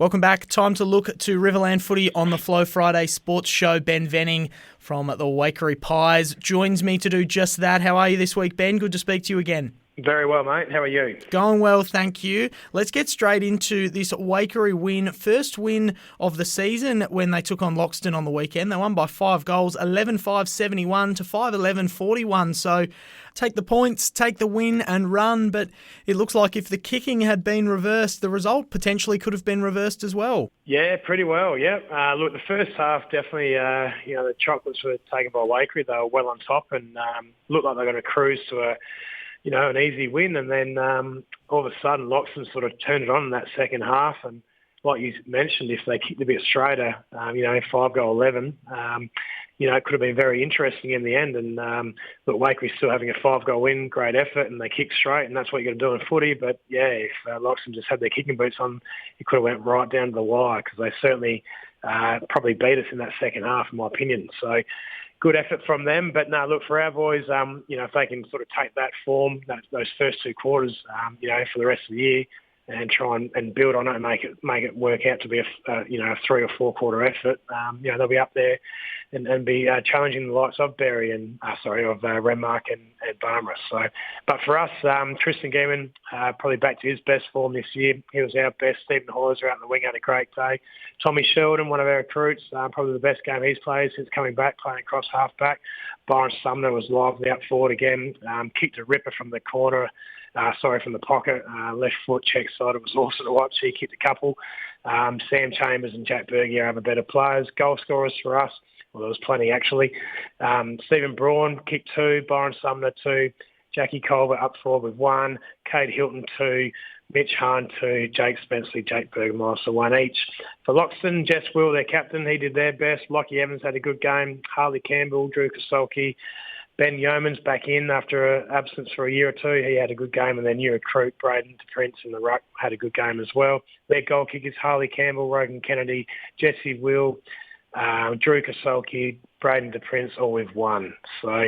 Welcome back. Time to look to Riverland Footy on the Flow Friday Sports Show. Ben Venning from the Waikerie Pies joins me to do just that. How are you this week, Ben? Good to speak to you again. Very well, mate. How are you? Going well, thank you. Let's get straight into this Waikerie win. First win of the season when they took on Loxton on the weekend. They won by 5 goals, 11-5-71 to 5-11-41. So take the points, take the win and run. But it looks like if the kicking had been reversed, the result potentially could have been reversed as well. Yeah, pretty well, yeah. Look, the first half definitely, the chocolates were taken by Waikerie. They were well on top and looked like they were going to cruise to an easy win. And then all of a sudden, Loxton sort of turned it on in that second half. And like you mentioned, if they kicked a bit straighter, 5-11, it could have been very interesting in the end. And look, Waikerie still having a 5-goal win, great effort, and they kicked straight, and that's what you got to do in footy. But yeah, if Loxton just had their kicking boots on, it could have went right down to the wire because they certainly probably beat us in that second half, in my opinion. So good effort from them. But no, look, for our boys, if they can sort of take that form, those first 2 quarters, for the rest of the year, and try and build on it and make it work out to be a 3 or 4 quarter effort, they'll be up there and be challenging the likes of Berry and Renmark and Barmera. So, but for us, Tristan Geeman probably back to his best form this year. He was our best. Stephen Hoyles out in the wing, had a great day. Tommy Sheldon, one of our recruits, probably the best game he's played since coming back, playing across half back. Byron Sumner was lively up forward again, kicked a ripper from the corner. From the pocket, left foot, check side. It was awesome to watch. He kicked a couple. Sam Chambers and Jack Bergier are the better players. Goal scorers for us, well, there was plenty actually. Stephen Braun kicked 2, Byron Sumner 2, Jackie Culver up forward with 1, Cade Hilton 2, Mitch Hahn 2, Jake Spenceley, Jake Bergmeier, so 1 each. For Loxton, Jess Will, their captain, he did their best. Lockie Evans had a good game. Harley Campbell, Drew Kosolki, Ben Yeoman's back in after an absence for a year or 2. He had a good game, and their new recruit, Braden Prince in the ruck, had a good game as well. Their goal kickers, Harley Campbell, Rogan Kennedy, Jesse Will, Drew Kosolki, Braden Prince, all with 1. So,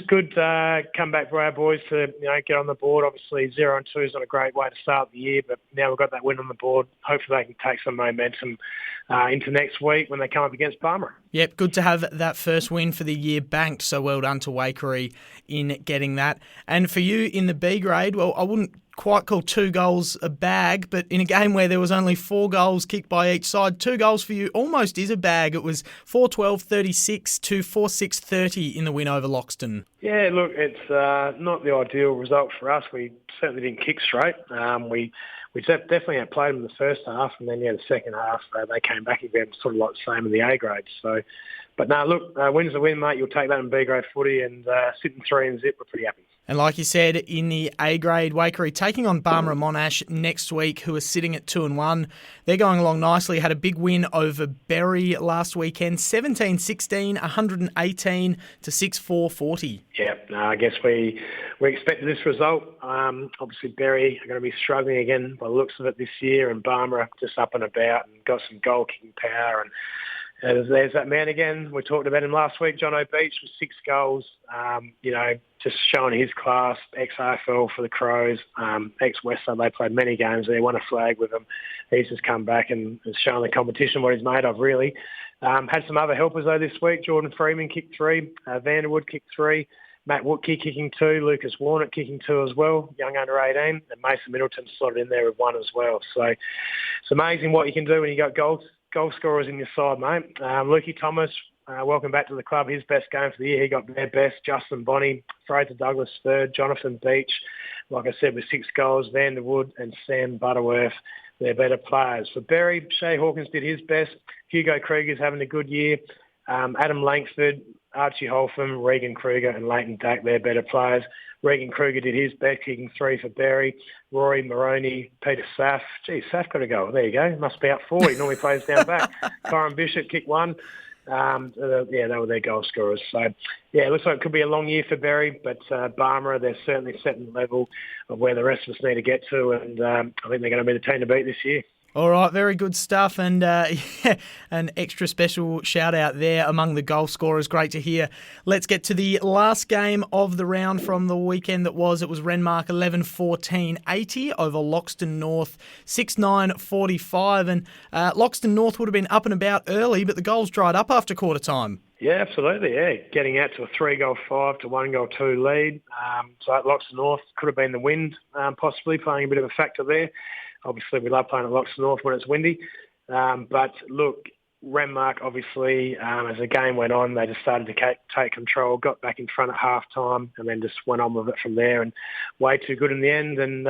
good comeback for our boys to get on the board. Obviously, 0-2 is not a great way to start the year, but now we've got that win on the board. Hopefully, they can take some momentum into next week when they come up against Barmera. Yep, good to have that first win for the year banked. So well done to Waikerie in getting that. And for you in the B grade, well, I wouldn't quite call 2 goals a bag, but in a game where there was only 4 goals kicked by each side, 2 goals for you almost is a bag. It was 4-12-36 to 4-6-30 in the win over Loxton. Yeah, look, it's not the ideal result for us. We certainly didn't kick straight. We definitely outplayed them in the first half, and then the second half they came back again, sort of like the same in the A grade. So, but no, look, win's a win, mate. You'll take that in B grade footy, and sitting 3 and zip, we're pretty happy. And like you said, in the A grade, Waikerie taking on Barmera Monash next week, who are sitting at 2-1. They're going along nicely. Had a big win over Berry last weekend, 17-16, 118 to 6-4-40. Yeah, no, I guess we expected this result. Obviously, Berry are going to be struggling again by the looks of it this year, and Barmera just up and about and got some goal kicking power. And there's that man again. We talked about him last week, John O'Beach, with 6 goals. Just showing his class, ex-AFL for the Crows, ex-Western. They played many games there, won a flag with him. He's just come back and has shown the competition what he's made of, really. Had some other helpers, though, this week. Jordan Freeman kicked 3. Vanderwood kicked 3. Matt Woodkey kicking 2. Lucas Warnock kicking 2 as well. Young under 18. And Mason Middleton slotted in there with 1 as well. So it's amazing what you can do when you got goal scorers in your side, mate. Lukey Thomas, welcome back to the club. His best game for the year. He got their best. Justin Bonney, Fraser Douglas 3rd. Jonathan Beach, like I said, with 6 goals. Vanderwood and Sam Butterworth, they're better players. For Berry, Shay Hawkins did his best. Hugo Krieger's having a good year. Adam Langford, Archie Holfam, Regan Kruger and Leighton Dack, they're better players. Regan Kruger did his best, kicking 3 for Berry. Rory Maroney, Peter Saff. Gee, Saff got a goal. There you go. Must be up 4. He normally plays down back. Kyron Bishop kicked 1. They were their goal scorers. So, it looks like it could be a long year for Berry, but Barmera, they're certainly setting the level of where the rest of us need to get to, and I think they're going to be the team to beat this year. All right, very good stuff, and yeah, an extra special shout out there among the goal scorers. Great to hear. Let's get to the last game of the round from the weekend that was. It was Renmark 11-14-80 over Loxton North 6-9-45, and Loxton North would have been up and about early, but the goals dried up after quarter time. Yeah, absolutely, yeah. Getting out to a 3-goal 5 to 1-goal 2 lead. So at Loxton North could have been the wind, possibly playing a bit of a factor there. Obviously, we love playing at Loxton North when it's windy. But look, Renmark, obviously, as the game went on, they just started to take control, got back in front at half-time, and then just went on with it from there. And way too good in the end. And,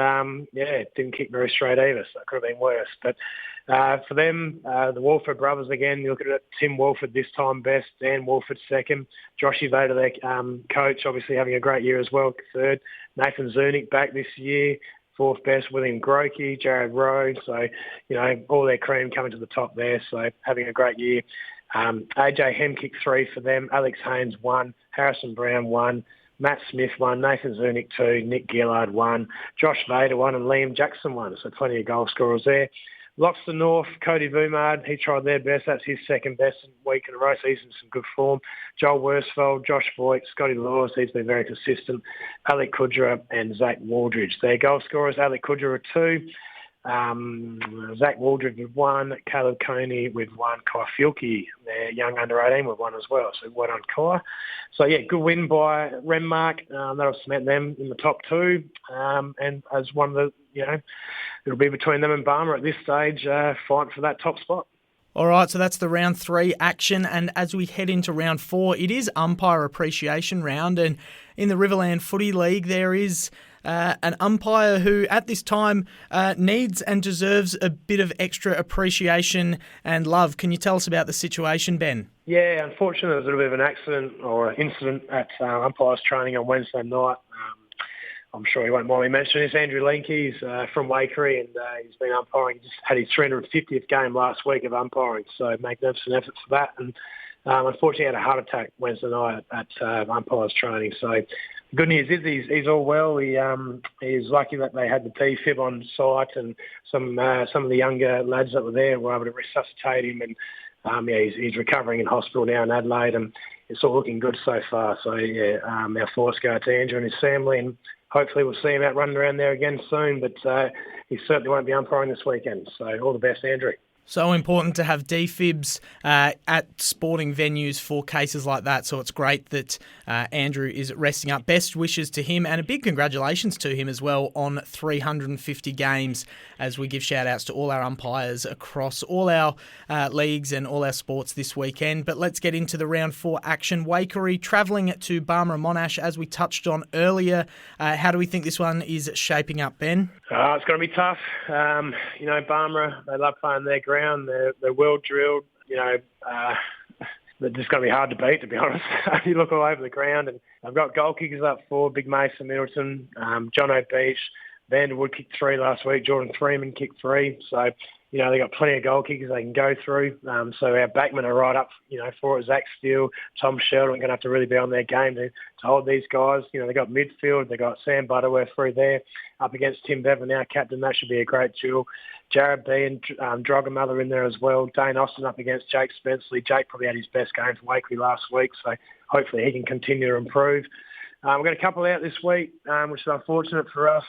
it didn't kick very straight either, so it could have been worse. But for them, the Wolford brothers, again, you look at it, Tim Wolford this time best, Dan Wolford second, Joshy Vader, their coach, obviously having a great year as well, third. Nathan Zernick back this year. Fourth best, William Grokey, Jared Rowe. So, all their cream coming to the top there. So having a great year. AJ Hem kicked 3 for them. Alex Haynes 1. Harrison Brown 1. Matt Smith 1. Nathan Zernick 2. Nick Gillard 1. Josh Vader 1. And Liam Jackson 1. So plenty of goal scorers there. Loxton North, Cody Vumard, he tried their best. That's his second best week in a row, so he's in some good form. Joel Worsfold, Josh Voigt, Scotty Laws, he's been very consistent. Alec Kudra and Zach Waldridge. Their goal scorers, Alec Kudra with 2, Zach Waldridge with 1, Caleb Coney with 1, Kai Filkey, their young under-18 with 1 as well. So well done, Kai. So, yeah, good win by Renmark. That'll cement them in the top 2. And as one of the, it'll be between them and Barmer at this stage, fighting for that top spot. All right, so that's the round 3 action, and as we head into round 4, it is umpire appreciation round, and in the Riverland Footy League there is an umpire who at this time needs and deserves a bit of extra appreciation and love. Can you tell us about the situation, Ben? Yeah, unfortunately there was a little bit of an accident or an incident at umpires training on Wednesday night. I'm sure he won't mind me mentioning this. Andrew Linke, he's from Waikerie, and he's been umpiring. He just had his 350th game last week of umpiring, so magnificent effort for that. And unfortunately, he had a heart attack Wednesday night at umpires training. So the good news is he's all well. He's lucky that they had the T-fib on site, and some of the younger lads that were there were able to resuscitate him. And he's recovering in hospital now in Adelaide, and it's all looking good so far. So our thoughts go to Andrew and his family, and hopefully we'll see him out running around there again soon, but he certainly won't be umpiring this weekend. So all the best, Andrew. So important to have defibs at sporting venues for cases like that. So it's great that Andrew is resting up. Best wishes to him, and a big congratulations to him as well on 350 games, as we give shout outs to all our umpires across all our leagues and all our sports this weekend. But let's get into the round 4 action. Waikerie travelling to Barmera Monash, as we touched on earlier. How do we think this one is shaping up, Ben? It's going to be tough. Barmera, they love playing their ground. They're well drilled. They're just going to be hard to beat, to be honest. You look all over the ground, and they've got goal kickers up 4, Big Mason Middleton, John O'Beach, Vanderwood kicked 3 last week, Jordan Freeman kicked 3. So, they've got plenty of goal kickers they can go through. So our backmen are right up, for it. Zach Steele, Tom Sheldon are going to have to really be on their game to hold these guys. They've got midfield, they've got Sam Butterworth through there, up against Tim Bevan, our captain. That should be a great duel. Jared B and Drogamother in there as well. Dane Austin up against Jake Spenceley. Jake probably had his best game for Waikerie last week, so hopefully he can continue to improve. We've got a couple out this week, which is unfortunate for us.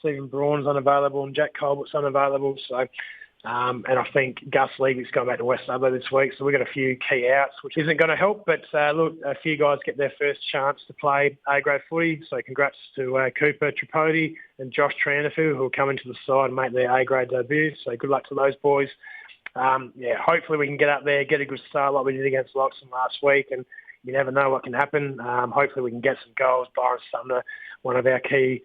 Stephen Braun's unavailable and Jack Colbert's unavailable. So, and I think Gus Leavy's going back to West Suburb this week. So we've got a few key outs, which isn't going to help. But look, a few guys get their first chance to play A-grade footy. So congrats to Cooper Tripodi and Josh Tranafu, who will come into the side and make their A-grade debut. So good luck to those boys. Hopefully we can get up there, get a good start like we did against Loxton last week. And you never know what can happen. Hopefully we can get some goals. Byron Sumner, one of our key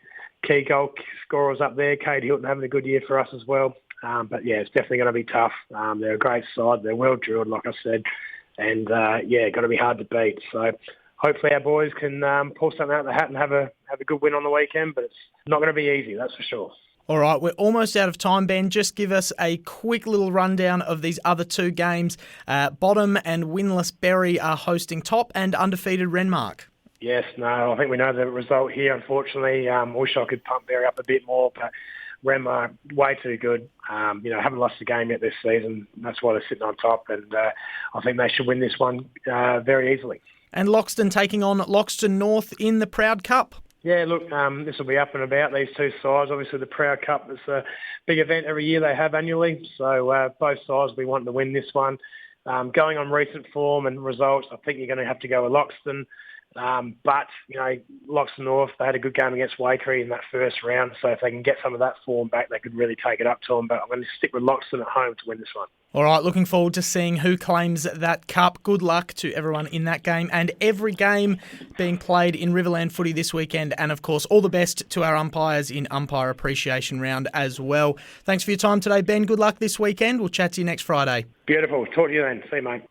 goal scorers up there. Cade Hilton having a good year for us as well. But it's definitely going to be tough. They're a great side. They're well drilled, like I said. And, got to be hard to beat. So hopefully our boys can pull something out of the hat and have a good win on the weekend. But it's not going to be easy, that's for sure. All right, we're almost out of time, Ben. Just give us a quick little rundown of these other 2 games. Bottom and winless Berry are hosting top and undefeated Renmark. Yes, no, I think we know the result here, unfortunately. Wish I could pump Berry up a bit more, but Rem are way too good. Haven't lost a game yet this season. That's why they're sitting on top, and I think they should win this one very easily. And Loxton taking on Loxton North in the Proud Cup. Yeah, look, this will be up and about, these two sides. Obviously, the Proud Cup is a big event every year they have annually, so both sides will be wanting to win this one. Going on recent form and results, I think you're going to have to go with Loxton. But Loxton North, they had a good game against Waikerie in that first round, so if they can get some of that form back, they could really take it up to them. But I'm going to stick with Loxton at home to win this one. All right, looking forward to seeing who claims that cup. Good luck to everyone in that game and every game being played in Riverland Footy this weekend. And, of course, all the best to our umpires in Umpire Appreciation Round as well. Thanks for your time today, Ben. Good luck this weekend. We'll chat to you next Friday. Beautiful. Talk to you then. See you, mate.